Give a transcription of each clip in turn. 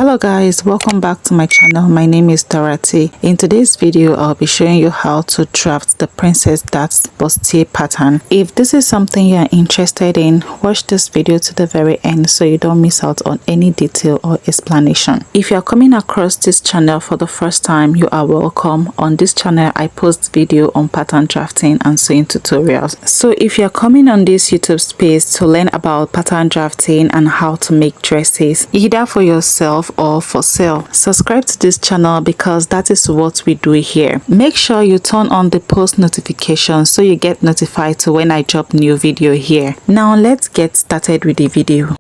Hello guys, welcome back to my channel. My name is Dorothy. In today's video I'll be showing you how to draft the Princess Darts bustier pattern. If this is something you are interested in, watch this video to the very end so you don't miss out on any detail or explanation. If you are coming across this channel for the first time, you are welcome. On this channel I post video on pattern drafting and sewing tutorials. So if you are coming on this YouTube space to learn about pattern drafting and how to make dresses either for yourself or for sale, subscribe to this channel because that is what we do here. Make sure you turn on the post notifications so you get notified to when I drop new video here. Now let's get started with the video.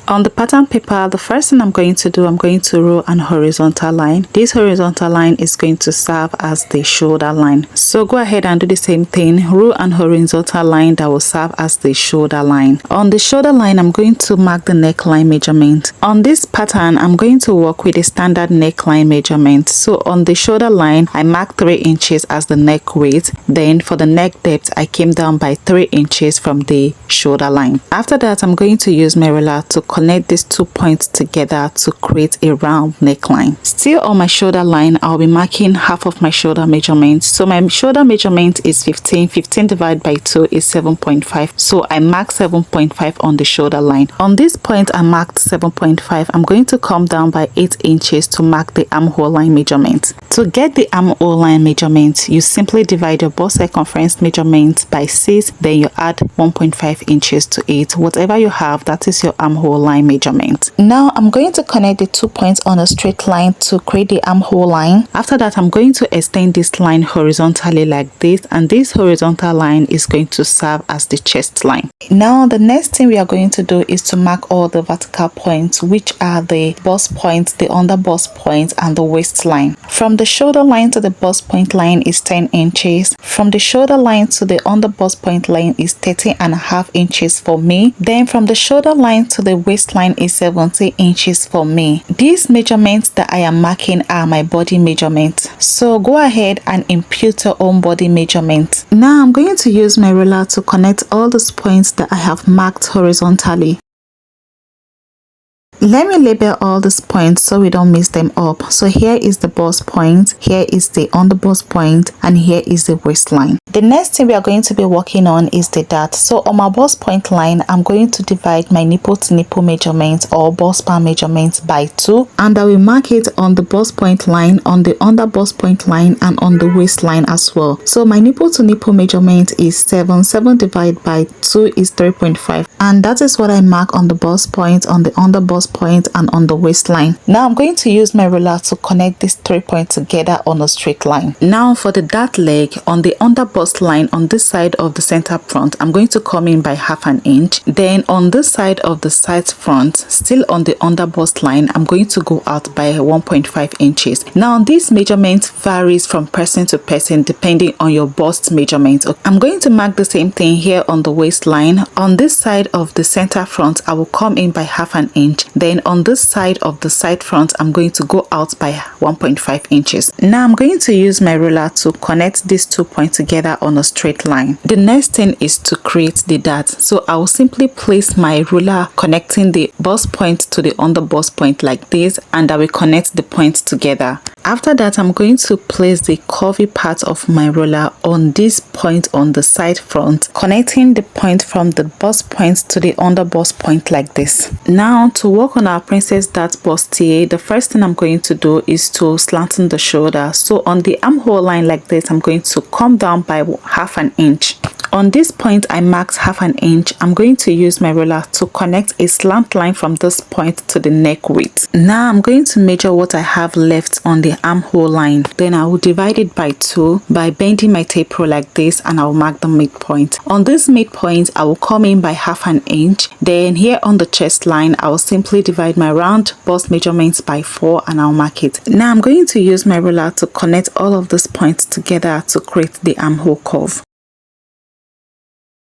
On the pattern paper, the first thing I'm going to do, I'm going to row an horizontal line. This horizontal line is going to serve as the shoulder line. So go ahead and do the same thing. Row an horizontal line that will serve as the shoulder line. On the shoulder line, I'm going to mark the neckline measurement. On this pattern, I'm going to work with a standard neckline measurement. So on the shoulder line, I marked 3 inches as the neck width. Then for the neck depth, I came down by 3 inches from the shoulder line. After that, I'm going to use my ruler to connect these 2 points together to create a round neckline. Still on my shoulder line, I'll be marking half of my shoulder measurement. So my shoulder measurement is 15 divided by 2 is 7.5. So I mark 7.5 on the shoulder line. On this point I marked 7.5. I'm going to come down by 8 inches to mark the armhole line measurement. To get the armhole line measurement, you simply divide your bust circumference measurement by 6, then you add 1.5 inches to it. Whatever you have, that is your armhole line measurement. Now I'm going to connect the 2 points on a straight line to create the armhole line. After that, I'm going to extend this line horizontally like this, and this horizontal line is going to serve as the chest line. Now the next thing we are going to do is to mark all the vertical points, which are the bust points, the under bust points, and the waistline. From the shoulder line to the bust point line is 10 inches. From the shoulder line to the under bust point line is 13.5 inches for me. Then from the shoulder line to the waistline is 70 inches for me. These measurements that I am marking are my body measurements. So go ahead and impute your own body measurement. Now I'm going to use my ruler to connect all those points that I have marked horizontally. Let me label all these points so we don't mix them up. So here is the bust point, here is the under bust point, and here is the waistline. The next thing we are going to be working on is the dart. So on my bust point line, I'm going to divide my nipple to nipple measurement or bust bar measurement by 2, and I will mark it on the bust point line, on the under bust point line, and on the waistline as well. So my nipple to nipple measurement is 7 divided by 2 is 3.5, and that is what I mark on the bust point, on the under bust point, and on the waistline. Now I'm going to use my ruler to connect these 3 points together on a straight line. Now for the dart leg, on the under bust line on this side of the center front, I'm going to come in by 1/2 inch. Then on this side of the side front, still on the under bust line, I'm going to go out by 1.5 inches. Now this measurement varies from person to person depending on your bust measurement. I'm going to mark the same thing here on the waistline. On this side of the center front, I will come in by 1/2 inch. Then on this side of the side front, I'm going to go out by 1.5 inches. Now I'm going to use my ruler to connect these 2 points together on a straight line. The next thing is to create the dart. So I will simply place my ruler connecting the bust point to the under bust point like this, and I will connect the points together. After that, I'm going to place the curvy part of my ruler on this point on the side front, connecting the point from the bust point to the under bust point like this. Now to work on our Princess Dart bustier, the first thing I'm going to do is to slanten the shoulder. So on the armhole line like this, I'm going to come down by 1/2 inch. On this point I marked 1/2 inch. I'm going to use my ruler to connect a slant line from this point to the neck width. Now I'm going to measure what I have left on the armhole line. Then I will divide it by 2 by bending my tape rule like this, and I will mark the midpoint. On this midpoint, I will come in by 1/2 inch. Then here on the chest line, I will simply divide my round bust measurements by 4 and I'll mark it. Now I'm going to use my ruler to connect all of these points together to create the armhole curve.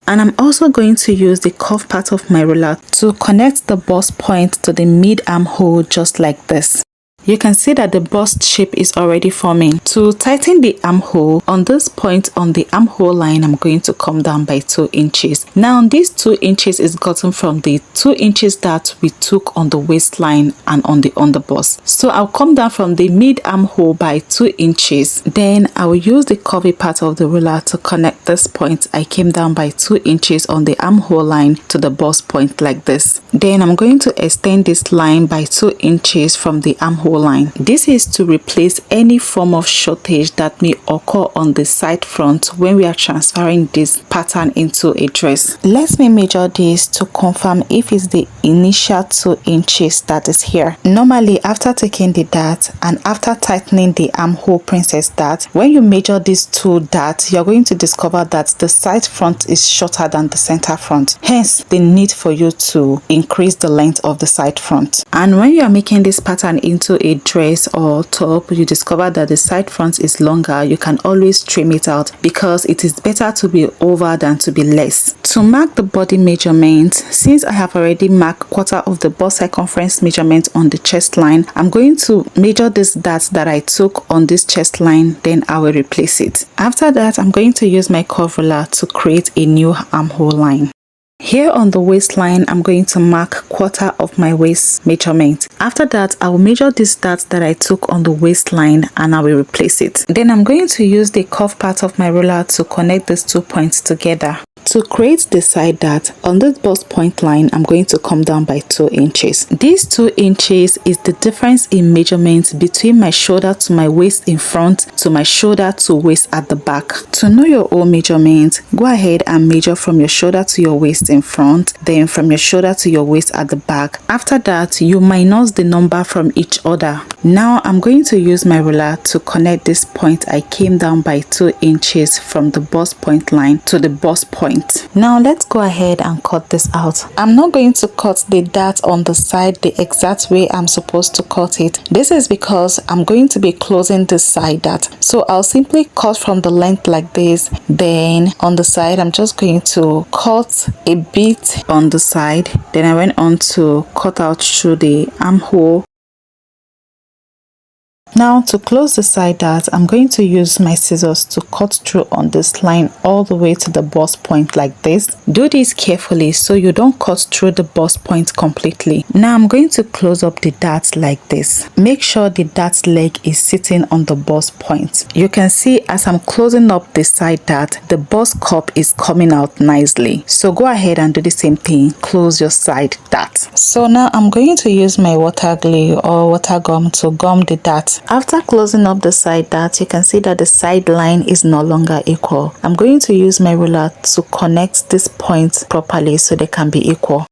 And I'm also going to use the curved part of my ruler to connect the bust point to the mid armhole just like this. you can see that the bust shape is already forming. To tighten the armhole, on this point on the armhole line, I'm going to come down by 2 inches. Now these 2 inches is gotten from the 2 inches that we took on the waistline and on the underbust. So I'll come down from the mid armhole by 2 inches. Then I will use the curvy part of the ruler to connect this point. I came down by 2 inches on the armhole line to the bust point like this. Then I'm going to extend this line by 2 inches from the armhole line. This is to replace any form of shortage that may occur on the side front when we are transferring this pattern into a dress. Let me measure this to confirm if it's the initial 2 inches that is here. Normally, after taking the dart and after tightening the armhole princess dart, when you measure these 2 darts, you're going to discover that the side front is shorter than the center front. Hence, the need for you to increase the length of the side front. And when you are making this pattern into a dress or top, you discover that the side front is longer, you can always trim it out because it is better to be over than to be less. To mark the body measurement, since I have already marked quarter of the bust circumference measurement on the chest line, I'm going to measure this dart that I took on this chest line, then I will replace it. After that, I'm going to use my curve ruler to create a new armhole line. Here on the waistline, I'm going to mark quarter of my waist measurement. After that, I will measure this dart that I took on the waistline and I will replace it. Then I'm going to use the curve part of my ruler to connect these 2 points together. To create the side dart, on this bust point line, I'm going to come down by 2 inches. These 2 inches is the difference in measurements between my shoulder to my waist in front to my shoulder to waist at the back. To know your own measurement, go ahead and measure from your shoulder to your waist in front, then from your shoulder to your waist at the back. After that, you minus the number from each other. Now I'm going to use my ruler to connect this point I came down by 2 inches from the bust point line to the bust point. Now let's go ahead and cut this out. I'm not going to cut the dart on the side the exact way I'm supposed to cut it. This is because I'm going to be closing the side dart. So I'll simply cut from the length like this. Then on the side, I'm just going to cut a bit on the side. Then I went on to cut out through the armhole. Now to close the side dart, I'm going to use my scissors to cut through on this line all the way to the bust point like this. Do this carefully so you don't cut through the bust point completely. Now I'm going to close up the dart like this. Make sure the dart leg is sitting on the bust point. You can see as I'm closing up the side dart, the bust cup is coming out nicely. So go ahead and do the same thing. Close your side dart. So now I'm going to use my water glue or water gum to gum the dart. After closing up the side dart, you can see that the side line is no longer equal. I'm going to use my ruler to connect these points properly so they can be equal.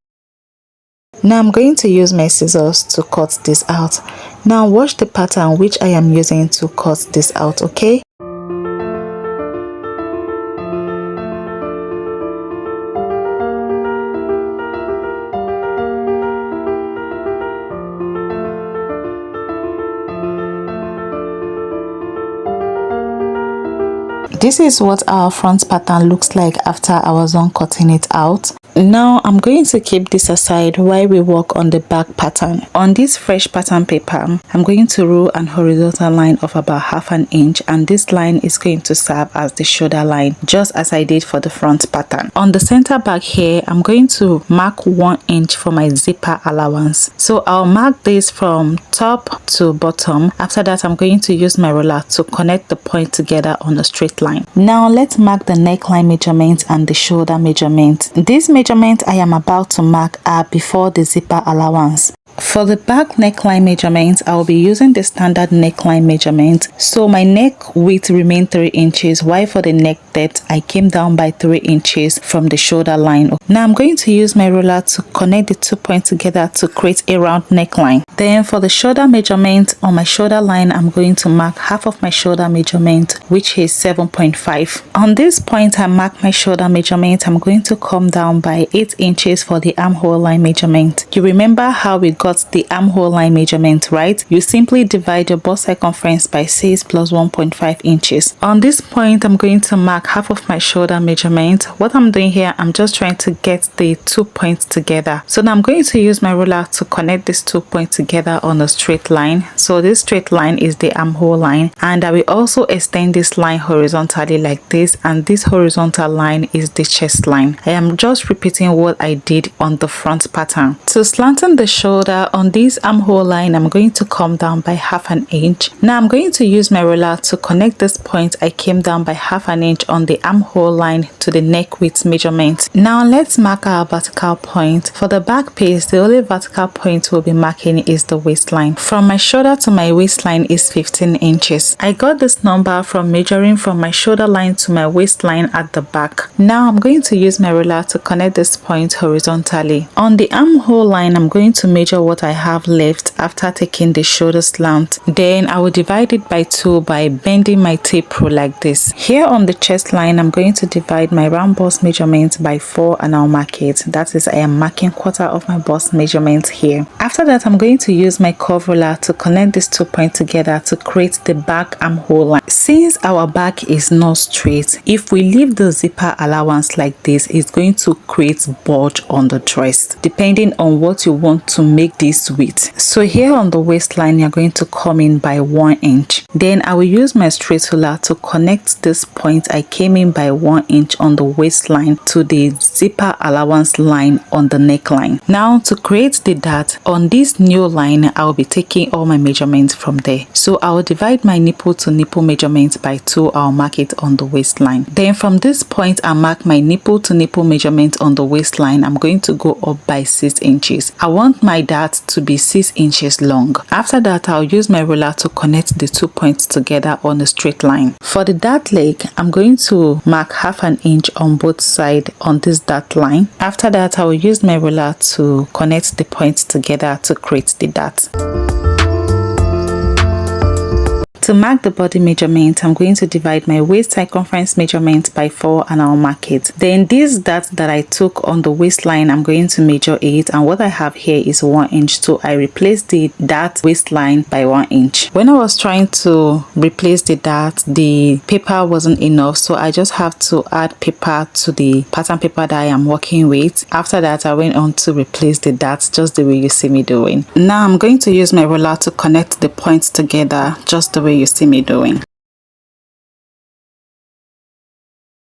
Now I'm going to use my scissors to cut this out. Now watch the pattern which I am using to cut this out, okay? This is what our front pattern looks like after I was done cutting it out. Now I'm going to keep this aside while we work on the back pattern. On this fresh pattern paper, I'm going to roll an horizontal line of about 1/2 inch, and this line is going to serve as the shoulder line, just as I did for the front pattern. On the center back here, I'm going to mark 1 inch for my zipper allowance. So I'll mark this from top to bottom. After that, I'm going to use my ruler to connect the point together on a straight line. Now let's mark the neckline measurement and the shoulder measurement. These measurements I am about to mark are before the zipper allowance. For the back neckline measurement, I will be using the standard neckline measurement. So my neck width remained 3 inches, while for the neck depth, I came down by 3 inches from the shoulder line. Now I'm going to use my ruler to connect the 2 points together to create a round neckline. Then for the shoulder measurement, on my shoulder line, I'm going to mark half of my shoulder measurement, which is 7.5. On this point, I mark my shoulder measurement. I'm going to come down by 8 inches for the armhole line measurement. You remember how we got the armhole line measurement, right? You simply divide your bust circumference by 6 plus 1.5 inches. On this point, I'm going to mark half of my shoulder measurement. What I'm doing here, I'm just trying to get the 2 points together. So now I'm going to use my ruler to connect these 2 points together on a straight line. So this straight line is the armhole line, and I will also extend this line horizontally like this, and this horizontal line is the chest line. I am just repeating what I did on the front pattern. To slanten the shoulder on this armhole line, I'm going to come down by half an inch. Now I'm going to use my ruler to connect this point I came down by half an inch on the armhole line to the neck width measurement. Now let's mark our vertical point. For the back piece, the only vertical point we'll be marking is the waistline. From my shoulder to my waistline is 15 inches. I got this number from measuring from my shoulder line to my waistline at the back. Now I'm going to use my ruler to connect this point horizontally. On the armhole line, I'm going to measure what I have left after taking the shoulder slant. Then I will divide it by 2 by bending my tape rule like this. Here on the chest line, I'm going to divide my round bust measurement by 4 and I'll mark it. That is, I am marking quarter of my bust measurement here. After that, I'm going to use my curve ruler to connect these 2 points together to create the back armhole line. Since our back is not straight, if we leave the zipper allowance like this, it's going to create bulge on the dress depending on what you want to make this width. So here on the waistline, you're going to come in by 1 inch. Then I will use my straight ruler to connect this point I came in by 1 inch on the waistline to the zipper allowance line on the neckline. Now to create the dart on this new line, I will be taking all my measurements from there. So I will divide my nipple to nipple measurement by 2. I'll mark it on the waistline. Then from this point, I mark my nipple to nipple measurement on the waistline. I'm going to go up by 6 inches. I want my dart to be 6 inches long. After that, I'll use my ruler to connect the 2 points together on a straight line. For the dart leg, I'm going to mark half an inch on both sides on this dart line. After that, I will use my ruler to connect the points together to create the dart. To mark the body measurement, I'm going to divide my waist circumference measurement by 4 and I'll mark it. Then this dart that I took on the waistline, I'm going to measure it, and what I have here is 1 inch. So I replaced the dart waistline by 1 inch. When I was trying to replace the dart, the paper wasn't enough, so I just have to add paper to the pattern paper that I am working with. After that, I went on to replace the dart just the way you see me doing. Now I'm going to use my ruler to connect the points together just the way you see me doing.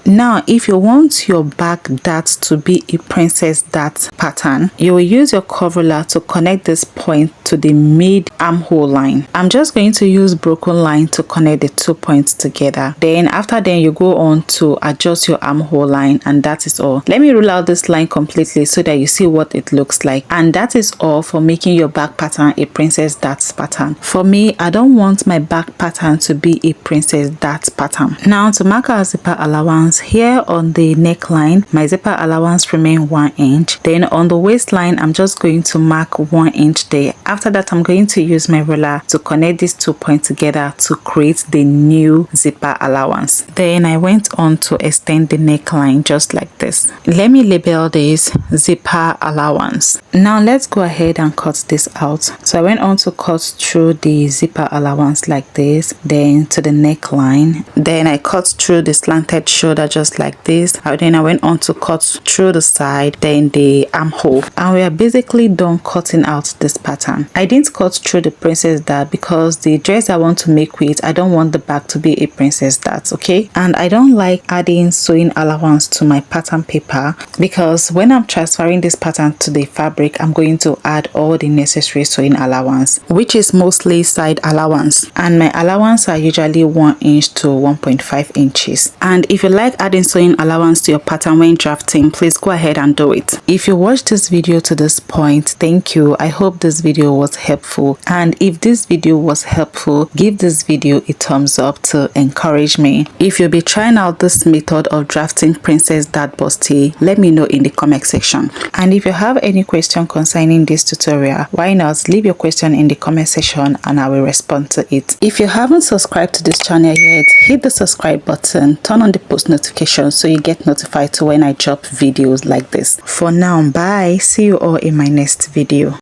Now, if you want your back dart to be a princess dart pattern, you will use your curve ruler to connect this point to the mid armhole line. I'm just going to use broken line to connect the 2 points together. Then after then, you go on to adjust your armhole line, and that is all. Let me rule out this line completely so that you see what it looks like. And that is all for making your back pattern a princess dart pattern. For me, I don't want my back pattern to be a princess dart pattern. Now to mark our zipper allowance, here on the neckline, my zipper allowance remain 1 inch. Then on the waistline, I'm just going to mark 1 inch there. After that, I'm going to use my ruler to connect these 2 points together to create the new zipper allowance. Then I went on to extend the neckline just like this. Let me label this zipper allowance. Now let's go ahead and cut this out. So I went on to cut through the zipper allowance like this, then to the neckline. Then I cut through the slanted shoulder just like this. Then I went on to cut through the side, then the armhole, and we are basically done cutting out this pattern. I didn't cut through the princess dart because the dress I want to make with, I don't want the back to be a princess dart, okay? And I don't like adding sewing allowance to my pattern paper because when I'm transferring this pattern to the fabric, I'm going to add all the necessary sewing allowance, which is mostly side allowance, and my allowance are usually 1 inch to 1.5 inches. And if you like adding sewing allowance to your pattern when drafting, please go ahead and do it. If you watched this video to this point, thank you. I hope this video was helpful, and if this video was helpful, give this video a thumbs up to encourage me. If you'll be trying out this method of drafting princess dart busty, let me know in the comment section. And if you have any question concerning this tutorial, why not leave your question in the comment section and I will respond to it. If you haven't subscribed to this channel yet, hit the subscribe button, turn on the post notifications so you get notified to when I drop videos like this. For now, bye. See you all in my next video.